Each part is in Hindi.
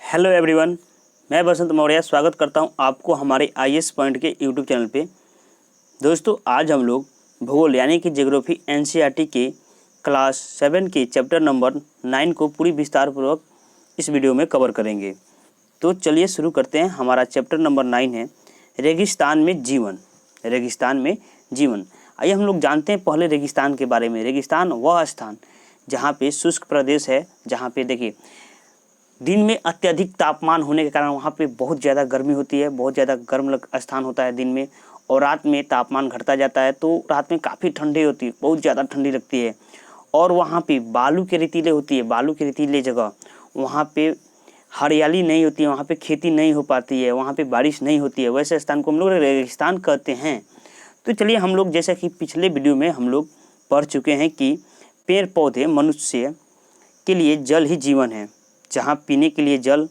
हेलो एवरीवन, मैं बसंत मौर्य स्वागत करता हूं आपको हमारे आईएएस पॉइंट के यूट्यूब चैनल पे। दोस्तों, आज हम लोग भूगोल यानी कि ज्योग्राफी एनसीईआरटी के क्लास 7 के चैप्टर नंबर 9 को पूरी विस्तार पूर्वक इस वीडियो में कवर करेंगे। तो चलिए शुरू करते हैं। हमारा चैप्टर नंबर 9 है रेगिस्तान में जीवन। रेगिस्तान में जीवन, आइए हम लोग जानते हैं पहले रेगिस्तान के बारे में। रेगिस्तान वह स्थान जहाँ पे शुष्क प्रदेश है, जहाँ पे देखिए दिन में अत्यधिक तापमान होने के कारण वहाँ पे बहुत ज़्यादा गर्मी होती है, बहुत ज़्यादा गर्म स्थान होता है दिन में, और रात में तापमान घटता जाता है। तो रात में काफ़ी ठंडी होती है, बहुत ज़्यादा ठंडी लगती है। और वहाँ पे बालू के रेतीले होती है, बालू के रेतीले जगह, वहाँ पे हरियाली नहीं होती है, वहाँ पे खेती नहीं हो पाती है, वहाँ पे बारिश नहीं होती है। वैसे स्थान को हम लोग रेगिस्तान कहते हैं। तो चलिए हम लोग, जैसा कि पिछले वीडियो में हम लोग पढ़ चुके हैं कि पेड़ पौधे मनुष्य के लिए जल ही जीवन है। जहाँ पीने के लिए जल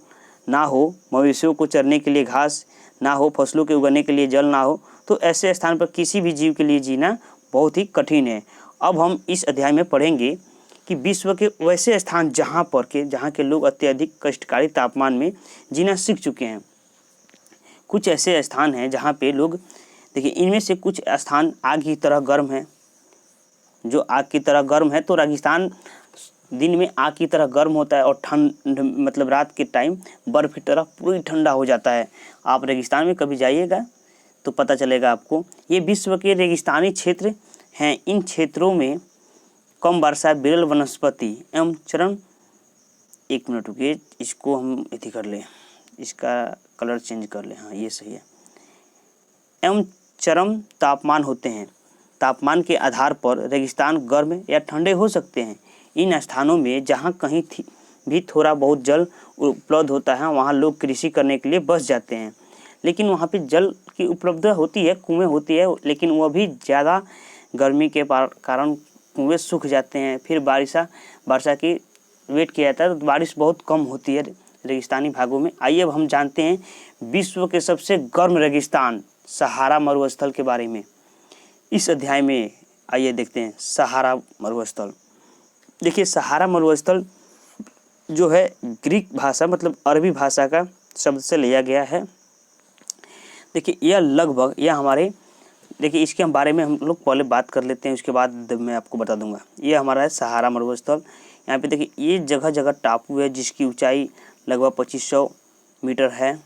ना हो, मवेशियों को चरने के लिए घास ना हो, फसलों के उगाने के लिए जल ना हो, तो ऐसे स्थान पर किसी भी जीव के लिए जीना बहुत ही कठिन है। अब हम इस अध्याय में पढ़ेंगे कि विश्व के वैसे स्थान जहाँ के लोग अत्यधिक कष्टकारी तापमान में जीना सीख चुके हैं। कुछ ऐसे स्थान हैं जहाँ पे लोग, देखिए इनमें से कुछ स्थान आग की तरह गर्म है। जो आग की तरह गर्म है, तो रेगिस्तान दिन में आग की तरह गर्म होता है और ठंड मतलब रात के टाइम बर्फ़ की तरह पूरी ठंडा हो जाता है। आप रेगिस्तान में कभी जाइएगा तो पता चलेगा आपको। ये विश्व के रेगिस्तानी क्षेत्र हैं। इन क्षेत्रों में कम वर्षा, विरल वनस्पति एवं चरम, एक मिनट रुकिए, इसको हम इति कर लें, इसका कलर चेंज कर लें, हाँ ये सही है, एवं चरम तापमान होते हैं। तापमान के आधार पर रेगिस्तान गर्म या ठंडे हो सकते हैं। इन स्थानों में जहाँ कहीं भी थोड़ा बहुत जल उपलब्ध होता है, वहाँ लोग कृषि करने के लिए बस जाते हैं। लेकिन वहाँ पे जल की उपलब्धता होती है, कुएँ होती है, लेकिन वह भी ज़्यादा गर्मी के कारण कुएँ सूख जाते हैं। फिर वर्षा की वेट किया जाता है, तो बारिश बहुत कम होती है रेगिस्तानी भागों में। आइए अब हम जानते हैं विश्व के सबसे गर्म रेगिस्तान सहारा मरुस्थल के बारे में। इस अध्याय में आइए देखते हैं सहारा मरुस्थल। देखिए सहारा मरुस्थल जो है ग्रीक भाषा मतलब अरबी भाषा का शब्द से लिया गया है। देखिए देखिए इसके बारे में हम लोग पहले बात कर लेते हैं, उसके बाद मैं आपको बता दूंगा। ये हमारा है सहारा मरुस्थल। यहाँ पे देखिए ये जगह जगह टापू है जिसकी ऊंचाई लगभग 2500 मीटर है।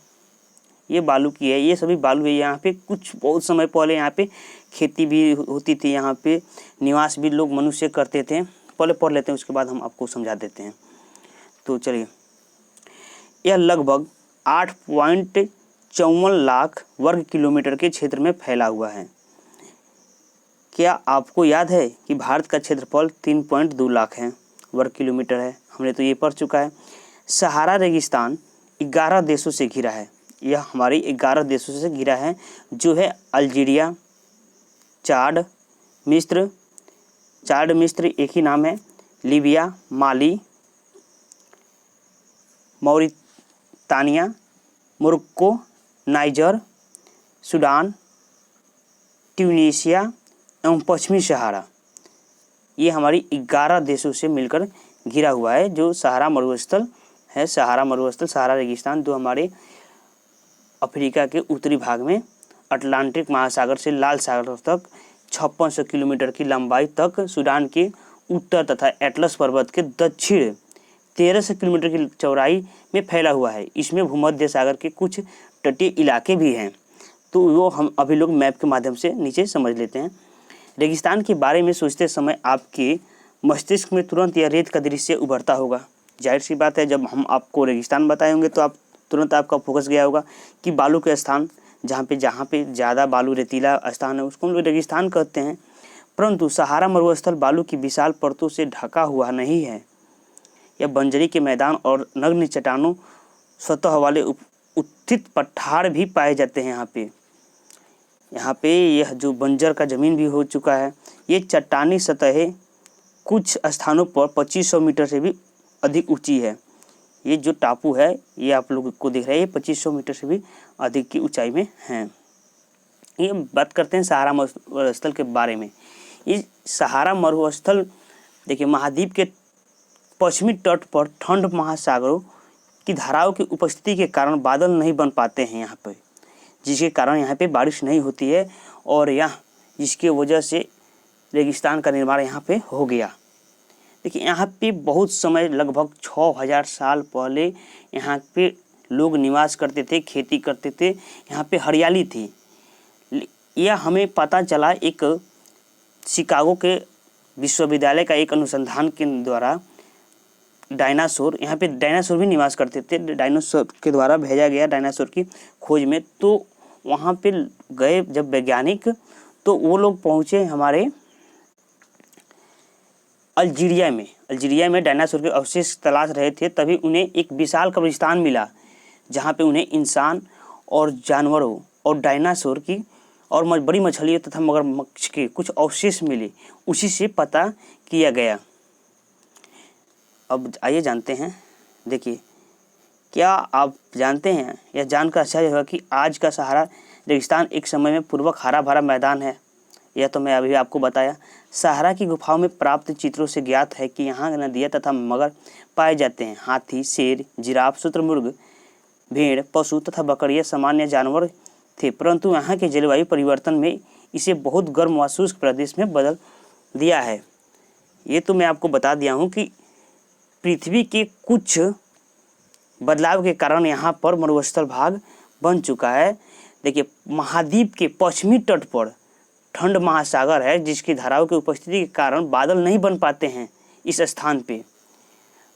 ये बालू की है, ये सभी बालू है। यहाँ पे कुछ बहुत समय पहले यहाँ पे खेती भी होती थी, यहाँ पे निवास भी लोग मनुष्य करते थे। पहले पढ़ लेते हैं, उसके बाद हम आपको समझा देते हैं। तो चलिए, यह लगभग 8.54 लाख वर्ग किलोमीटर के क्षेत्र में फैला हुआ है। क्या आपको याद है कि भारत का क्षेत्रफल 3.2 लाख है वर्ग किलोमीटर है? हमने तो ये पढ़ चुका है। सहारा रेगिस्तान 11 देशों से घिरा है। यह हमारी 11 देशों से घिरा है, जो है अल्जीरिया, चाड मिस्र एक ही नाम है, Libya, Mali, Mauritania, Morocco, Niger, Sudan, Tunisia एवं पश्चिमी सहारा। ये हमारी 11 देशों से मिलकर घिरा हुआ है जो सहारा मरुस्थल है। सहारा मरुस्थल, सहारा रेगिस्तान, जो हमारे अफ्रीका के उत्तरी भाग में अटलांटिक महासागर से लाल सागर तक 5600 किलोमीटर की लंबाई तक, सूडान के उत्तर तथा एटलस पर्वत के दक्षिण 1300 किलोमीटर की चौड़ाई में फैला हुआ है। इसमें भूमध्य सागर के कुछ तटीय इलाके भी हैं। तो वो हम अभी लोग मैप के माध्यम से नीचे समझ लेते हैं। रेगिस्तान के बारे में सोचते समय आपके मस्तिष्क में तुरंत यह रेत का दृश्य उभरता होगा। जाहिर सी बात है, जब हम आपको रेगिस्तान बताए होंगे तो आप तुरंत आपका फोकस गया होगा कि बालू के स्थान, जहाँ पे ज़्यादा बालू रेतीला स्थान है उसको हम लोग रेगिस्तान कहते हैं। परंतु सहारा मरुस्थल बालू की विशाल परतों से ढका हुआ नहीं है। यह बंजरी के मैदान और नग्न चट्टानों सतह वाले उत्थित पठार भी पाए जाते हैं। यहाँ पे यह जो बंजर का ज़मीन भी हो चुका है। ये चट्टानी सतहें कुछ स्थानों पर 2500 मीटर से भी अधिक ऊंची है। ये जो टापू है, ये आप लोगों को दिख रहा है, ये 2500 मीटर से भी अधिक की ऊंचाई में है। ये बात करते हैं सहारा मरुस्थल के बारे में। ये सहारा मरुस्थल देखिए महाद्वीप के पश्चिमी तट पर ठंड महासागरों की धाराओं की उपस्थिति के कारण बादल नहीं बन पाते हैं यहाँ पे, जिसके कारण यहाँ पे बारिश नहीं होती है और जिसके वजह से रेगिस्तान का निर्माण यहाँ पे हो गया। देखिए यहाँ पे बहुत समय लगभग 6000 साल पहले यहाँ पे लोग निवास करते थे, खेती करते थे, यहाँ पे हरियाली थी। यह हमें पता चला एक शिकागो के विश्वविद्यालय का एक अनुसंधान के द्वारा। डायनासोर, यहाँ पे डायनासोर भी निवास करते थे, डायनासोर के द्वारा भेजा गया डायनासोर की खोज में। तो वहाँ पे गए जब वैज्ञानिक, तो वो लोग पहुँचे हमारे अल्जीरिया में डायनासोर के अवशेष तलाश रहे थे। तभी उन्हें एक विशाल कब्रिस्तान मिला जहाँ पे उन्हें इंसान और जानवरों और डायनासोर की और बड़ी मछलियों तथा मगरमच्छ के कुछ अवशेष मिले। उसी से पता किया गया। अब आइए जानते हैं। देखिए, क्या आप जानते हैं यह जानकर आश्चर्य होगा कि आज का सहारा रेगिस्तान एक समय में पूर्वक हरा भरा मैदान है। यह तो मैं अभी आपको बताया। सहारा की गुफाओं में प्राप्त चित्रों से ज्ञात है कि यहाँ नदियाँ तथा मगर पाए जाते हैं। हाथी, शेर, जिराफ, शुतुरमुर्ग, भेड़, पशु तथा बकरियाँ सामान्य जानवर थे, परंतु यहाँ के जलवायु परिवर्तन में इसे बहुत गर्म व शुष्क प्रदेश में बदल दिया है। ये तो मैं आपको बता दिया हूँ कि पृथ्वी के कुछ बदलाव के कारण यहाँ पर मरुस्थल भाग बन चुका है। देखिए, महाद्वीप के पश्चिमी तट पर ठंड महासागर है, जिसकी धाराओं की उपस्थिति के कारण बादल नहीं बन पाते हैं इस स्थान पे,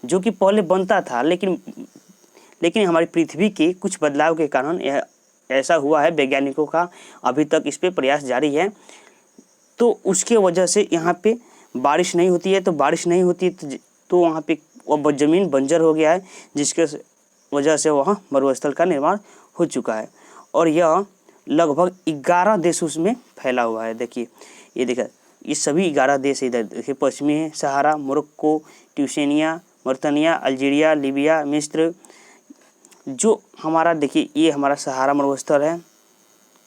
जो कि पहले बनता था। लेकिन हमारी पृथ्वी के कुछ बदलाव के कारण यह ऐसा हुआ है। वैज्ञानिकों का अभी तक इस पे प्रयास जारी है। तो उसके वजह से यहाँ पे बारिश नहीं होती है। तो बारिश नहीं होती तो वहाँ पे वह ज़मीन बंजर हो गया है, जिसके वजह से वहाँ मरुस्थल का निर्माण हो चुका है। और यह लगभग 11 देशों में फैला हुआ है। देखिए, ये सभी 11 देश इधर देखिए, पश्चिमी Sahara, Morocco, Tunisia, Mauritania, Algeria, Libya, मिस्र। जो हमारा देखिए, ये हमारा सहारा मरुस्थल है,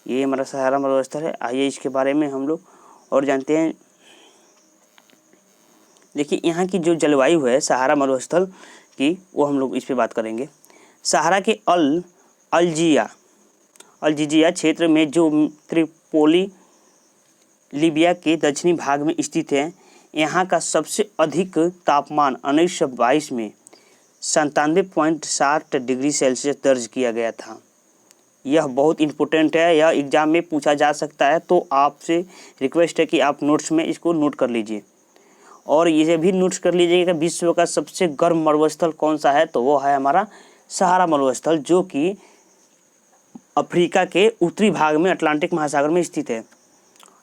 ये हमारा सहारा मरुस्थल है। आइए इसके बारे में हम लोग और जानते हैं। देखिए, यहाँ की जो जलवायु है सहारा मरुस्थल की, वो हम लोग इस पे बात करेंगे। सहारा के अल्जीजिया क्षेत्र में, जो त्रिपोली लीबिया के दक्षिणी भाग में स्थित है, यहाँ का सबसे अधिक तापमान 1922 में 97.7 डिग्री सेल्सियस दर्ज किया गया था। यह बहुत इम्पोर्टेंट है, यह एग्जाम में पूछा जा सकता है। तो आपसे रिक्वेस्ट है कि आप नोट्स में इसको नोट कर लीजिए और ये भी नोट्स कर लीजिएगा कि विश्व का सबसे गर्म मरुस्थल कौन सा है। तो वो है हमारा सहारा मरुस्थल, जो कि अफ्रीका के उत्तरी भाग में अटलांटिक महासागर में स्थित है,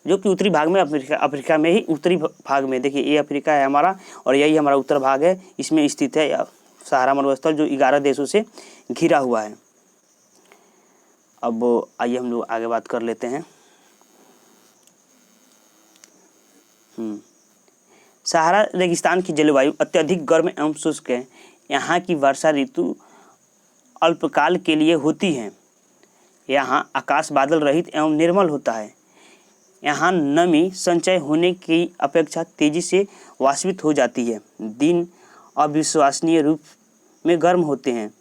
जो कि उत्तरी भाग में अफ्रीका में ही उत्तरी भाग में। देखिए, ये अफ्रीका है हमारा और यही हमारा उत्तर भाग है, इसमें स्थित है सहारा मरुस्थल, जो 11 देशों से घिरा हुआ है। अब आइए हम लोग आगे बात कर लेते हैं। सहारा रेगिस्तान की जलवायु अत्यधिक गर्म एवं शुष्क है। यहाँ की वर्षा ऋतु अल्पकाल के लिए होती है। यहाँ आकाश बादल रहित एवं निर्मल होता है। यहाँ नमी संचय होने की अपेक्षा तेजी से वाष्पित हो जाती है। दिन अविश्वसनीय रूप में गर्म होते हैं।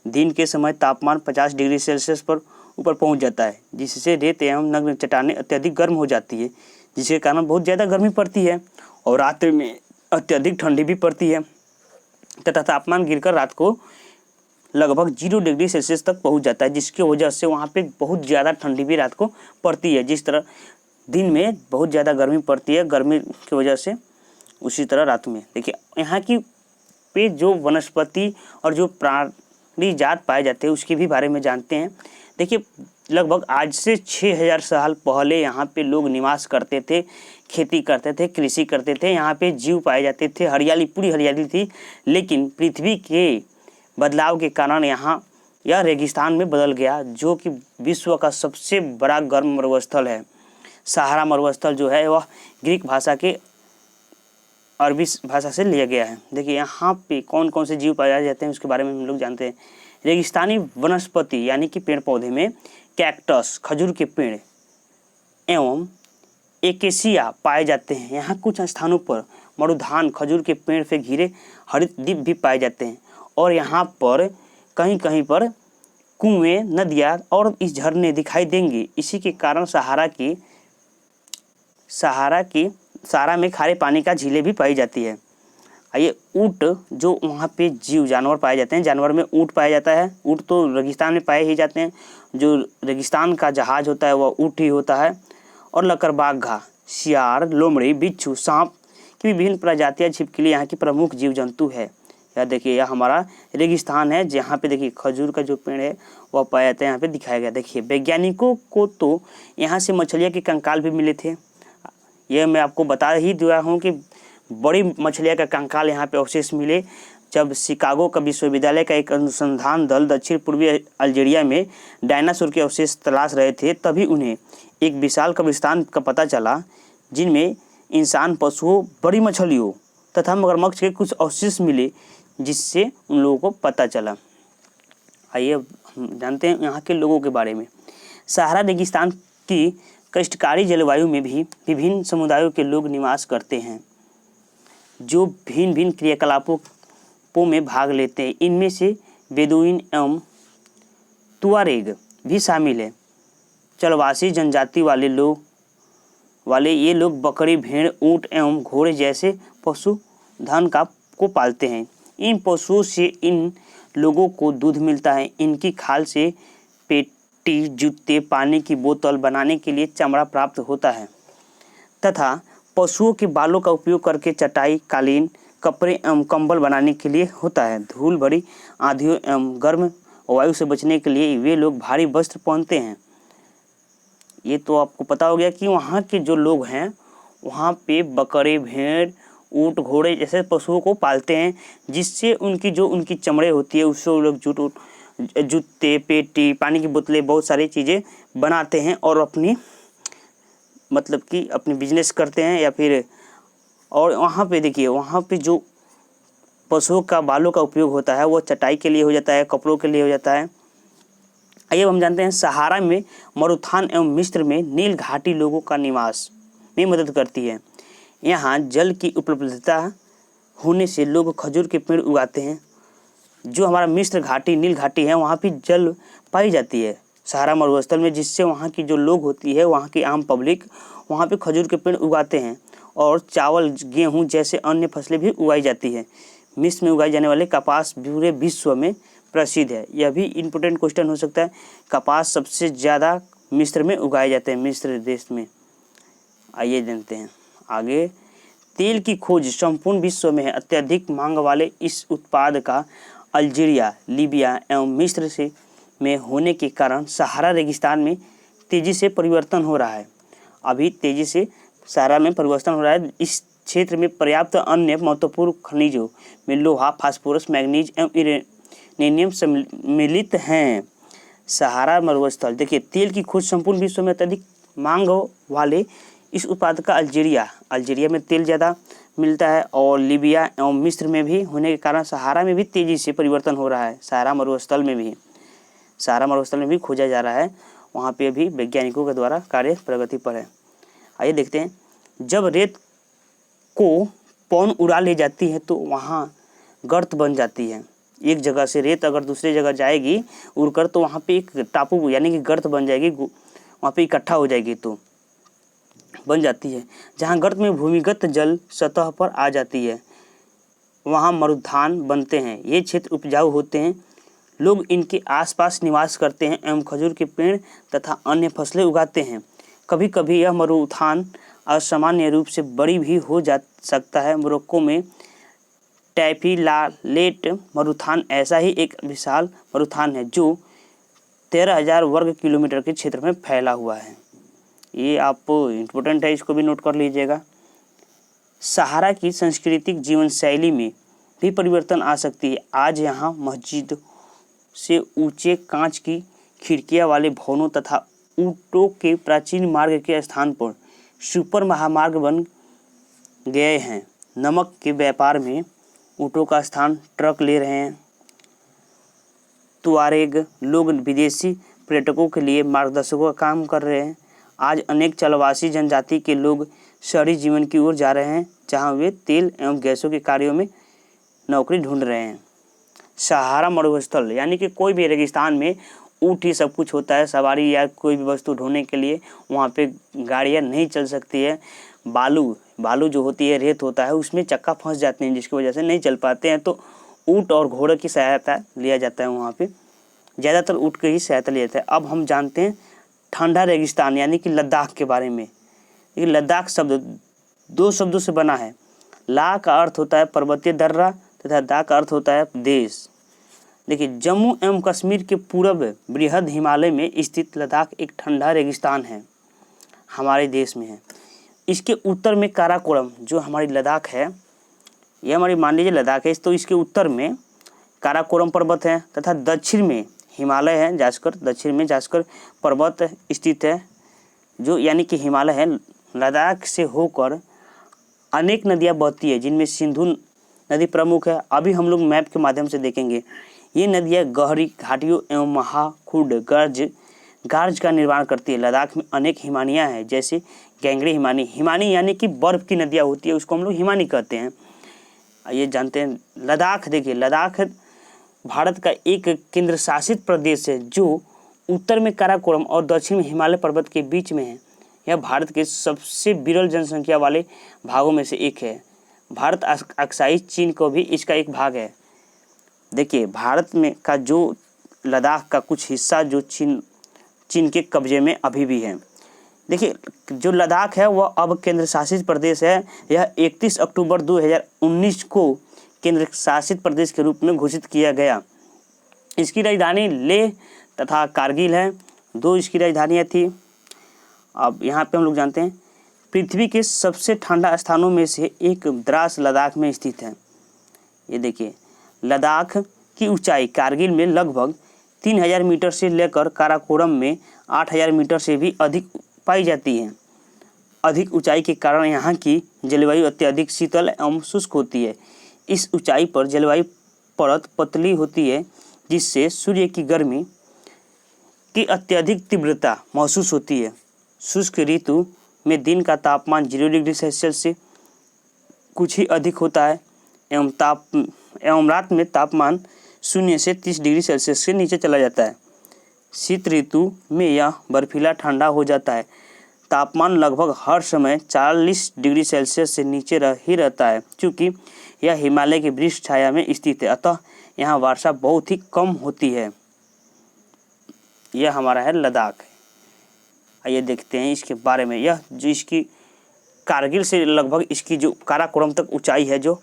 दिन के समय तापमान 50 डिग्री सेल्सियस पर ऊपर पहुँच जाता है, जिससे रेत एवं नग्न चट्टानें अत्यधिक गर्म हो जाती है, जिसके कारण बहुत ज़्यादा गर्मी पड़ती है। और रात में अत्यधिक ठंडी भी पड़ती है तथा तापमान गिरकर रात को लगभग 0 डिग्री सेल्सियस तक पहुंच जाता है, जिसकी वजह से वहाँ पे बहुत ज़्यादा ठंडी भी रात को पड़ती है। जिस तरह दिन में बहुत ज़्यादा गर्मी पड़ती है, गर्मी की वजह से, उसी तरह रात में। देखिए, यहाँ की पे जो वनस्पति और जो प्राणी जात पाए जाते हैं उसके भी बारे में जानते हैं। देखिए, लगभग आज से 6000 साल पहले यहाँ पे लोग निवास करते थे, खेती करते थे, कृषि करते थे। यहाँ पे जीव पाए जाते थे, हरियाली, पूरी हरियाली थी। लेकिन पृथ्वी के बदलाव के कारण यहाँ यह रेगिस्तान में बदल गया, जो कि विश्व का सबसे बड़ा गर्म मरुस्थल है। सहारा मरुस्थल जो है वह ग्रीक भाषा के अरबी भाषा से लिया गया है। देखिए, यहाँ पे कौन कौन से जीव पाए जाते हैं उसके बारे में हम लोग जानते हैं। रेगिस्तानी वनस्पति यानी कि पेड़ पौधे में कैक्टस, खजूर के पेड़ एवं एकेसिया पाए जाते हैं। यहाँ कुछ स्थानों पर मरुधान, खजूर के पेड़ से घिरे हरित द्वीप भी पाए जाते हैं। और यहाँ पर कहीं कहीं पर कुएं, नदियाँ और इस झरने दिखाई देंगे। इसी के कारण सहारा में खारे पानी का झीलें भी पाई जाती है। आइए, ऊँट जो वहाँ पे जीव जानवर पाए जाते हैं, जानवर में ऊँट पाया जाता है। ऊँट तो रेगिस्तान में पाए ही जाते हैं, जो रेगिस्तान का जहाज होता है वह ऊँट ही होता है। और लकड़बाघा, सियार, लोमड़ी, बिच्छू, सांप की विभिन्न प्रजातियाँ छिपकली यहाँ की प्रमुख जीव जंतु है। यह देखिए, यह हमारा रेगिस्तान है, जहाँ पे देखिए खजूर का जो पेड़ है वह पाया जाता है, यहाँ पे दिखाया गया। देखिए, वैज्ञानिकों को तो यहाँ से मछलियाँ के कंकाल भी मिले थे। यह मैं आपको बता ही दिया हूँ कि बड़ी मछलियाँ का कंकाल यहाँ पे अवशेष मिले। जब शिकागो का विश्वविद्यालय का एक अनुसंधान दल दक्षिण पूर्वी अल्जीरिया में डायनासोर के अवशेष तलाश रहे थे, तभी उन्हें एक विशाल कब्रिस्तान का पता चला, जिनमें इंसान, पशुओं, बड़ी मछलियों तथा मगरमच्छ के कुछ अवशेष मिले, जिससे उन लोगों को पता चला। आइए हम जानते हैं यहाँ के लोगों के बारे में। सहारा रेगिस्तान की कष्टकारी जलवायु में भी विभिन्न समुदायों के लोग निवास करते हैं, जो भिन्न भिन्न क्रियाकलापों में भाग लेते हैं। इनमें से बेदुइन एवं तुआरेग भी शामिल है। चलवासी जनजाति वाले ये लोग बकरी, भेड़, ऊँट एवं घोड़े जैसे पशुधन को पालते हैं। इन पशुओं से इन लोगों को दूध मिलता है। इनकी खाल से पेटी, जूते, पानी की बोतल बनाने के लिए चमड़ा प्राप्त होता है तथा पशुओं के बालों का उपयोग करके चटाई, कालीन, कपड़े एवं कंबल बनाने के लिए होता है। धूल भरी आंधियों एवं गर्म वायु से बचने के लिए वे लोग भारी वस्त्र पहनते हैं। ये तो आपको पता हो गया कि वहाँ के जो लोग हैं वहाँ पे बकरे, भेड़, ऊँट, घोड़े जैसे पशुओं को पालते हैं, जिससे उनकी चमड़े होती है उससे वो लोग जूते, पेटी, पानी की बोतलें, बहुत सारी चीज़ें बनाते हैं और अपनी बिजनेस करते हैं या फिर। और वहाँ पे देखिए, वहाँ पे जो पशुओं का बालों का उपयोग होता है वो चटाई के लिए हो जाता है, कपड़ों के लिए हो जाता है। आइए हम जानते हैं, सहारा में मरुथान एवं मिस्र में नील घाटी लोगों का निवास में मदद करती है। यहाँ जल की उपलब्धता होने से लोग खजूर के पेड़ उगाते हैं। जो हमारा मिस्र घाटी, नील घाटी है, वहाँ भी जल पाई जाती है सहारा मरुस्थल में, जिससे वहाँ की जो लोग होती है, वहाँ की आम पब्लिक वहाँ पे खजूर के पेड़ उगाते हैं और चावल, गेहूँ जैसे अन्य फसलें भी उगाई जाती है। मिस्र में उगाए जाने वाले कपास पूरे विश्व में प्रसिद्ध है। यह भी इम्पोर्टेंट क्वेश्चन हो सकता है। कपास सबसे ज़्यादा मिस्र में उगाए जाते हैं, मिस्र देश में। आइए जानते हैं आगे। तेल की खोज संपूर्ण विश्व में है। अत्यधिक मांग वाले इस उत्पाद का अल्जीरिया, लीबिया एवं मिस्र में होने के कारण सहारा रेगिस्तान में तेज़ी से परिवर्तन हो रहा है। अभी तेज़ी से सहारा में परिवर्तन हो रहा है। इस क्षेत्र में पर्याप्त अन्य महत्वपूर्ण खनिजों में लोहा, फास्फोरस, मैग्नीज एवं यूरेनियम सम्मिलित हैं। सहारा मरुस्थल, देखिए, तेल की खोज संपूर्ण विश्व में अत्यधिक मांग वाले इस उत्पाद का अल्जीरिया में तेल ज़्यादा मिलता है और लीबिया एवं मिस्र में भी होने के कारण सहारा में भी तेज़ी से परिवर्तन हो रहा है। सहारा मरुस्थल में भी खोजा जा रहा है। वहाँ पे भी वैज्ञानिकों के द्वारा कार्य प्रगति पर है। आइए देखते हैं, जब रेत को पवन उड़ा ले जाती है तो वहाँ गर्त बन जाती है। एक जगह से रेत अगर दूसरी जगह जाएगी उड़कर, तो वहाँ पे एक टापू यानी कि गर्त बन जाएगी, वहाँ पे इकट्ठा हो जाएगी तो बन जाती है। जहाँ गर्त में भूमिगत जल सतह पर आ जाती है, वहाँ मरुस्थान बनते हैं। ये क्षेत्र उपजाऊ होते हैं। लोग इनके आसपास निवास करते हैं एवं खजूर के पेड़ तथा अन्य फसलें उगाते हैं। कभी कभी यह मरुस्थान असामान्य रूप से बड़ी भी हो जा सकता है। मोरक्को में टैफिलालेट मरुस्थान ऐसा ही एक विशाल मरुस्थान है जो 13,000 वर्ग किलोमीटर के क्षेत्र में फैला हुआ है। ये आप इम्पोर्टेंट है, इसको भी नोट कर लीजिएगा। सहारा की सांस्कृतिक जीवन शैली में भी परिवर्तन आ सकती है। आज यहाँ मस्जिद से ऊंचे कांच की खिड़कियाँ वाले भवनों तथा ऊँटों के प्राचीन मार्ग के स्थान पर सुपर महामार्ग बन गए हैं। नमक के व्यापार में ऊँटों का स्थान ट्रक ले रहे हैं। तुआरेग लोग विदेशी पर्यटकों के लिए मार्गदर्शकों का काम कर रहे हैं। आज अनेक चलवासी जनजाति के लोग शहरी जीवन की ओर जा रहे हैं, जहां वे तेल एवं गैसों के कार्यों में नौकरी ढूंढ रहे हैं। सहारा मरुस्थल यानी कि कोई भी रेगिस्तान में ऊँट ही सब कुछ होता है, सवारी या कोई भी वस्तु ढोने के लिए वहाँ पे गाड़ियाँ नहीं चल सकती है। बालू जो होती है, रेत होता है, उसमें चक्का फंस जाते हैं जिसकी वजह से नहीं चल पाते हैं, तो ऊँट और घोड़े की सहायता लिया जाता है। वहाँ पे ज़्यादातर ऊँट की ही सहायता लिया जाता है। अब हम जानते हैं ठंडा रेगिस्तान यानी कि लद्दाख के बारे में। ये लद्दाख शब्द 2 शब्दों से बना है। ला का अर्थ होता है पर्वतीय दर्रा तथा दा का अर्थ होता है देश। देखिए, जम्मू एवं कश्मीर के पूर्व बृहद हिमालय में स्थित लद्दाख एक ठंडा रेगिस्तान है, हमारे देश में है। इसके उत्तर में काराकोरम, जो हमारी लद्दाख है, ये हमारी मान लीजिए लद्दाख है, तो इसके उत्तर में काराकोरम पर्वत है तथा दक्षिण में हिमालय है, दक्षिण में जास्कर पर्वत स्थित है, जो यानी कि हिमालय है। लद्दाख से होकर अनेक नदियाँ बहती है, जिनमें सिंधु नदी प्रमुख है। अभी हम लोग मैप के माध्यम से देखेंगे। ये नदियाँ गहरी घाटियों एवं महाखुंड गार्ज का निर्माण करती है। लद्दाख में अनेक हिमानियाँ हैं, जैसे गैंगरी हिमानी यानी कि बर्फ़ की नदियाँ होती है, उसको हम लोग हिमानी कहते हैं। ये जानते हैं। लद्दाख, देखिए लद्दाख भारत का एक केंद्र शासित प्रदेश है, जो उत्तर में काराकोरम और दक्षिण में हिमालय पर्वत के बीच में है। यह भारत के सबसे विरल जनसंख्या वाले भागों में से एक है। भारत अक्साई चीन को भी इसका एक भाग है। देखिए, भारत में का जो लद्दाख का कुछ हिस्सा जो चीन के कब्जे में अभी भी है। देखिए, जो लद्दाख है वह अब केंद्र शासित प्रदेश है। यह 31 अक्टूबर 2019 को केंद्र शासित प्रदेश के रूप में घोषित किया गया। इसकी राजधानी लेह तथा कारगिल है, 2 इसकी राजधानियाँ थी। अब यहाँ पे हम लोग जानते हैं पृथ्वी के सबसे ठंडा स्थानों में से एक द्रास लद्दाख में स्थित है। ये देखिए, लद्दाख की ऊंचाई कारगिल में लगभग 3000 मीटर से लेकर काराकोरम में 8000 मीटर से भी अधिक पाई जाती है। अधिक ऊंचाई के कारण यहाँ की जलवायु अत्यधिक शीतल एवं शुष्क होती है। इस ऊंचाई पर जलवायु परत पतली होती है, जिससे सूर्य की गर्मी की अत्यधिक तीव्रता महसूस होती है। शुष्क ऋतु में दिन का तापमान 0 डिग्री सेल्सियस से कुछ ही अधिक होता है एवं रात में तापमान 0 से 30 डिग्री सेल्सियस से नीचे चला जाता है। शीत ऋतु में यह बर्फीला ठंडा हो जाता है। तापमान लगभग हर समय 40 डिग्री सेल्सियस से नीचे ही रहता है। चूँकि यह हिमालय की वृक्ष छाया में स्थित है, अतः यहाँ वर्षा बहुत ही कम होती है। यह हमारा है लद्दाख। आइए देखते हैं इसके बारे में। यह जो इसकी कारगिल से लगभग इसकी जो काराकोरम तक ऊंचाई है जो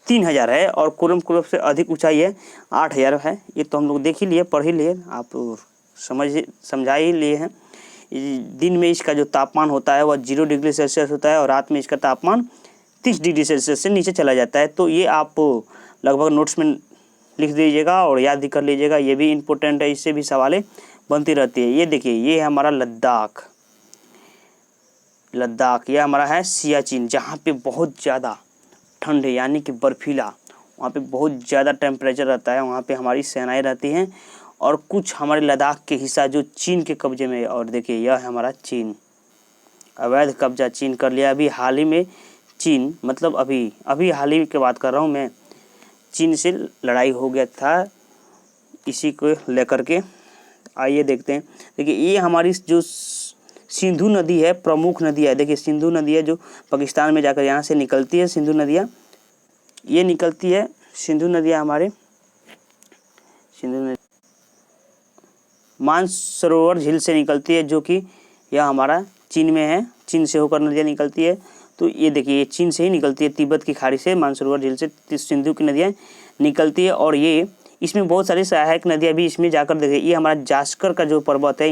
3000 है, और कोरम से अधिक ऊंचाई है 8000 है। ये तो हम लोग देख ही लिए, पढ़ ही लिए, आप समझा ही लिए हैं। दिन में इसका जो तापमान होता है वह 0 डिग्री सेल्सियस होता है, और रात में इसका तापमान 30 डिग्री सेल्सियस से नीचे चला जाता है। तो ये आप लगभग नोट्स में लिख दीजिएगा और याद कर लीजिएगा, ये भी इम्पोर्टेंट है, इससे भी सवालें बनती रहती है। ये देखिए, ये है हमारा लद्दाख। ये हमारा है सियाचिन, जहाँ पे बहुत ज़्यादा ठंड है यानी कि बर्फीला, वहाँ पे बहुत ज़्यादा टेम्परेचर रहता है। वहाँ पे हमारी सेनाएं रहती हैं, और कुछ हमारे लद्दाख के हिस्सा जो चीन के कब्जे में है। और देखिए, यह है हमारा चीन, अवैध कब्जा चीन कर लिया। अभी हाल ही में चीन, मतलब अभी हाल ही की बात कर रहा हूँ मैं, चीन से लड़ाई हो गया था इसी को लेकर के। आइए देखते हैं। देखिए, ये हमारी जो सिंधु नदी है, प्रमुख नदी है। देखिए, सिंधु नदी है जो पाकिस्तान में जाकर यहाँ से निकलती है। सिंधु नदियाँ ये निकलती है, सिंधु नदियाँ हमारे मानसरोवर झील से निकलती है, जो कि यह हमारा चीन में है। चीन से होकर नदियाँ निकलती है। तो ये देखिए, ये चीन से ही निकलती है, तिब्बत की खाड़ी से, मानसरोवर झील से सिंधु की नदियाँ निकलती है। और ये इसमें बहुत सारी सहायक नदियाँ भी इसमें जाकर देखिए। ये हमारा जास्कर का जो पर्वत है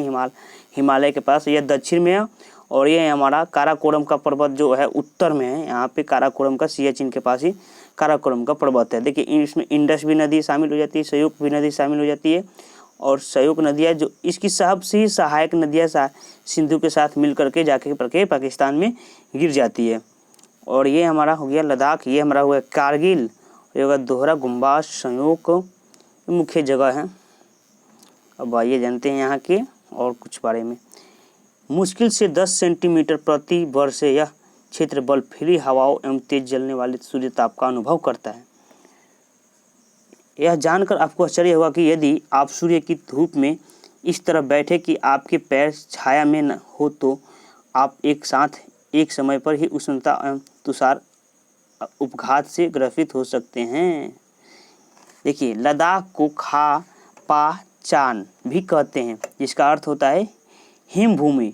हिमालय के पास, यह दक्षिण में है। और ये हमारा काराकोरम का पर्वत जो है उत्तर में है। यहाँ पे काराकोरम का सियाचिन के पास ही काराकोरम का पर्वत है। देखिए, इसमें इंडस भी नदी शामिल हो जाती है, सयुक भी नदी शामिल हो जाती है। और सयुक नदियाँ जो इसकी सबसे ही सहायक नदियाँ सिंधु के साथ मिल करके जाके पाकिस्तान में गिर जाती है। और ये हमारा हो गया लद्दाख, ये हमारा हुआ कारगिल, ये होगा दोहरा गुम्बाज, सयुक मुख्य जगह है। अब आइए जानते हैं यहाँ के और कुछ बारे में। मुश्किल से 10 सेंटीमीटर प्रति वर्ष से यह क्षेत्र बर्फीली हवाओं एवं तेज जलने वाले सूर्य ताप का अनुभव करता है। यह जानकर आपको आश्चर्य होगा कि यदि आप सूर्य की धूप में इस तरह बैठे कि आपके पैर छाया में न हो तो आप एक साथ एक समय पर ही उष्णता एवं तुषार उपघात से ग्रसित हो सकते हैं। देखिए, लद्दाख को खा पा चान भी कहते हैं, जिसका अर्थ होता है हिम भूमि,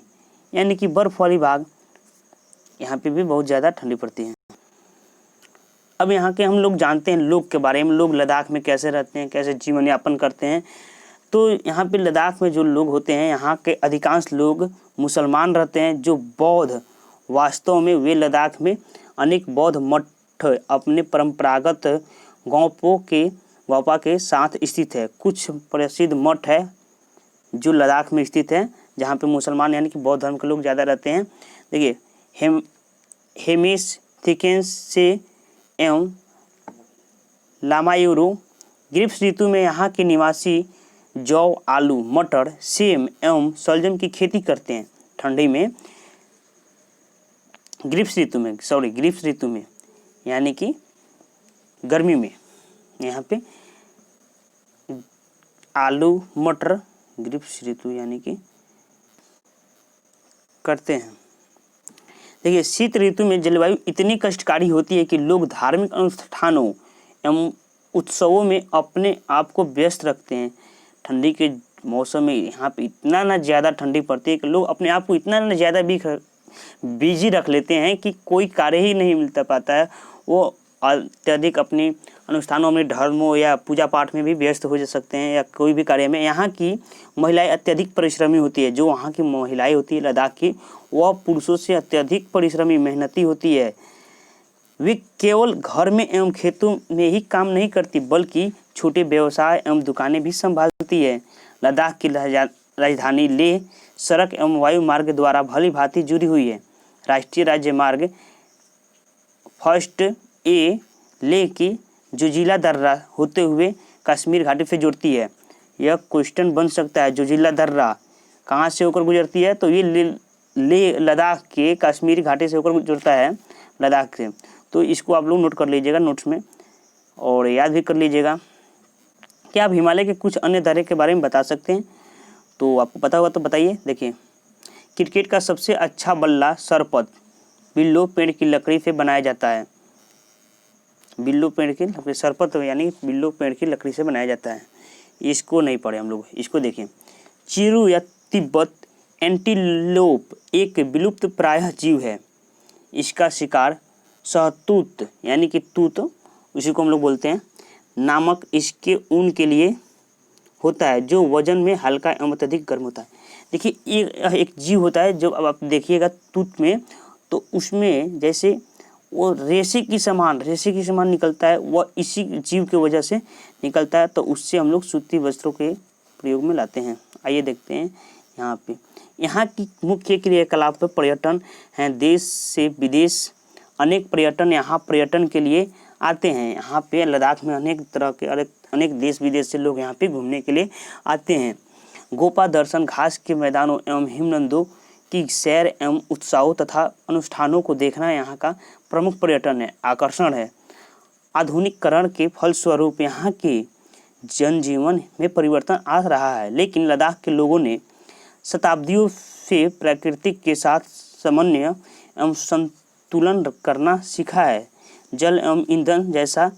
यानी कि बर्फ वाली भाग। यहाँ पे भी बहुत ज़्यादा ठंडी पड़ती है। अब यहाँ के हम लोग जानते हैं लोग के बारे में, लोग लद्दाख में कैसे रहते हैं, कैसे जीवन यापन करते हैं। तो यहाँ पे लद्दाख में जो लोग होते हैं, यहाँ के अधिकांश लोग मुसलमान रहते हैं जो बौद्ध। वास्तव में वे लद्दाख में अनेक बौद्ध मठ अपने परंपरागत गौपा के साथ स्थित है। कुछ प्रसिद्ध मठ है जो लद्दाख में स्थित है, जहाँ पे मुसलमान यानी कि बौद्ध धर्म के लोग ज़्यादा रहते हैं। देखिए, हेमिस थिकेंस से एवं लामायूरो। ग्रीष्म ऋतु में यहाँ के निवासी जौ, आलू, मटर, सेम एवं शलजम की खेती करते हैं। ठंडी में ग्रीष्म ऋतु में यानी कि गर्मी में यहाँ पे आलू, मटर ग्रीष्म ऋतु यानी कि करते हैं। देखिए, शीत ऋतु में जलवायु इतनी कष्टकारी होती है कि लोग धार्मिक अनुष्ठानों एवं उत्सवों में अपने आप को व्यस्त रखते हैं। ठंडी के मौसम में यहाँ पे इतना ना ज़्यादा ठंडी पड़ती है कि लोग अपने आप को इतना ना ज़्यादा बिजी रख लेते हैं कि कोई कार्य ही नहीं मिलता पाता है। वो अत्यधिक अपने अनुष्ठानों में, धर्मों या पूजा पाठ में भी व्यस्त हो जा सकते हैं या कोई भी कार्य में। यहाँ की महिलाएं अत्यधिक परिश्रमी होती है। जो वहाँ की महिलाएं होती है लद्दाख की, वह पुरुषों से अत्यधिक परिश्रमी, मेहनती होती है। वे केवल घर में एवं खेतों में ही काम नहीं करती बल्कि छोटे व्यवसाय एवं दुकानें भी संभालती है। लद्दाख की राजधानी लेह सड़क एवं वायु मार्ग द्वारा भली भांति जुड़ी हुई है। राष्ट्रीय राज्य मार्ग फर्स्ट ए लेह की जोजिला दर्रा होते हुए कश्मीर घाटी से जुड़ती है। यह क्वेश्चन बन सकता है, जोजिला दर्रा कहाँ से होकर गुजरती है? तो ये लेह लद्दाख के कश्मीर घाटी से होकर जुड़ता है, लद्दाख से। तो इसको आप लोग नोट कर लीजिएगा नोट्स में और याद भी कर लीजिएगा। क्या आप हिमालय के कुछ अन्य दर्रे के बारे में बता सकते हैं? तो आपको पता होगा तो बताइए। देखिए, क्रिकेट का सबसे अच्छा बल्ला सरपत बिल्लो पेड़ की लकड़ी से बनाया जाता है। बिल्लो पेड़ की लकड़ी, सरपत यानी बिल्लो पेड़ की लकड़ी से बनाया जाता है। इसको नहीं पढ़े हम लोग, इसको देखिए। चिरू या तिब्बत एंटीलोप एक विलुप्त प्रायः जीव है। इसका शिकार सहतूत यानी कि तूत, उसी को हम लोग बोलते हैं, नामक इसके ऊन के लिए होता है, जो वजन में हल्का एवं अत्यधिक गर्म होता है। देखिए, ये एक जीव होता है जो अब आप देखिएगा तूत में, तो उसमें जैसे वो रेशे की समान निकलता है, वह इसी जीव की वजह से निकलता है। तो उससे हम लोग सूती वस्त्रों के प्रयोग में लाते हैं। आइए देखते हैं यहाँ पे। यहाँ की मुख्य क्रियाकलाप पर्यटन हैं। देश से विदेश अनेक पर्यटन यहाँ पर्यटन के लिए आते हैं। यहाँ पे लद्दाख में अनेक तरह के अनेक देश विदेश से लोग यहाँ पे घूमने के लिए आते हैं। गोपा दर्शन, घास के मैदानों एवं हिमनदों की सैर एवं उत्सवों तथा अनुष्ठानों को देखना यहाँ का प्रमुख पर्यटन है, आकर्षण है। आधुनिकीकरण के फलस्वरूप यहाँ के जनजीवन में परिवर्तन आ रहा है, लेकिन लद्दाख के लोगों ने शताब्दियों से प्रकृति के साथ समन्वय एवं संतुलन करना सीखा है। जल एवं ईंधन जैसा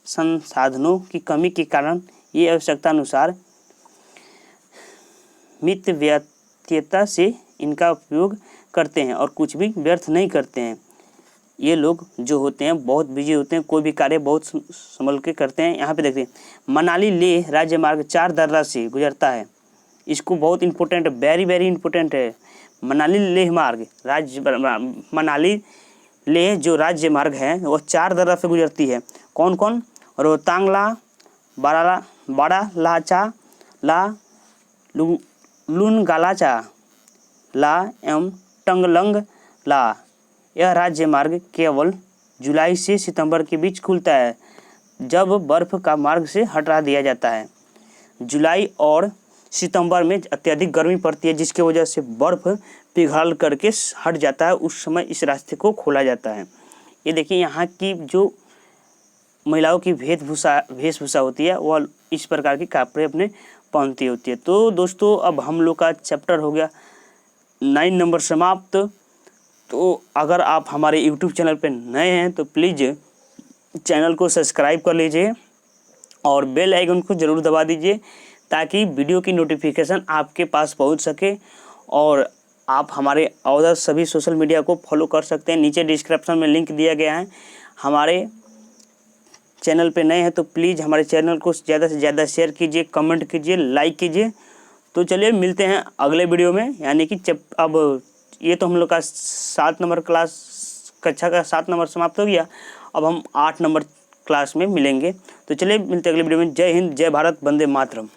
संसाधनों की कमी के कारण ये आवश्यकता अनुसार मितव्ययिता से इनका उपयोग करते हैं और कुछ भी व्यर्थ नहीं करते हैं। ये लोग जो होते हैं बहुत बिजी होते हैं, कोई भी कार्य बहुत संभल के करते हैं। यहाँ पे देखते हैं, मनाली लेह राज्य मार्ग 4 दर्रा से गुजरता है। इसको बहुत इंपॉर्टेंट, वेरी इंपॉर्टेंट है। मनाली लेह मार्ग मनाली लेह जो राज्य मार्ग है वो 4 दर्रा से गुजरती है। कौन कौन? रोहतांग ला, बाड़ा लाचा ला, लुनगालाचा ला एवं टंगलंग ला। यह राज्य मार्ग केवल जुलाई से सितंबर के बीच खुलता है, जब बर्फ का मार्ग से हटा दिया जाता है। जुलाई और सितंबर में अत्यधिक गर्मी पड़ती है, जिसकी वजह से बर्फ पिघल करके हट जाता है। उस समय इस रास्ते को खोला जाता है। ये देखिए, यहाँ की जो महिलाओं की वेशभूषा होती है वह इस प्रकार की कपड़े अपने पहनती होती है। तो दोस्तों अब हम लोग का चैप्टर हो गया 9 नंबर समाप्त। तो अगर आप हमारे यूट्यूब चैनल पर नए हैं तो प्लीज़ चैनल को सब्सक्राइब कर लीजिए और बेल आइकन को ज़रूर दबा दीजिए ताकि वीडियो की नोटिफिकेशन आपके पास पहुंच सके। और आप हमारे और सभी सोशल मीडिया को फॉलो कर सकते हैं, नीचे डिस्क्रिप्शन में लिंक दिया गया है। हमारे चैनल पे नए हैं तो प्लीज़ हमारे चैनल को ज़्यादा से ज़्यादा शेयर कीजिए, कमेंट कीजिए, लाइक कीजिए। तो चलिए मिलते हैं अगले वीडियो में, यानी कि अब ये तो हम लोग का 7 नंबर कक्षा का 7 नंबर समाप्त हो गया। अब हम 8 नंबर क्लास में मिलेंगे। तो चलिए मिलते हैं अगले वीडियो में। जय हिंद, जय भारत, वंदे मातरम।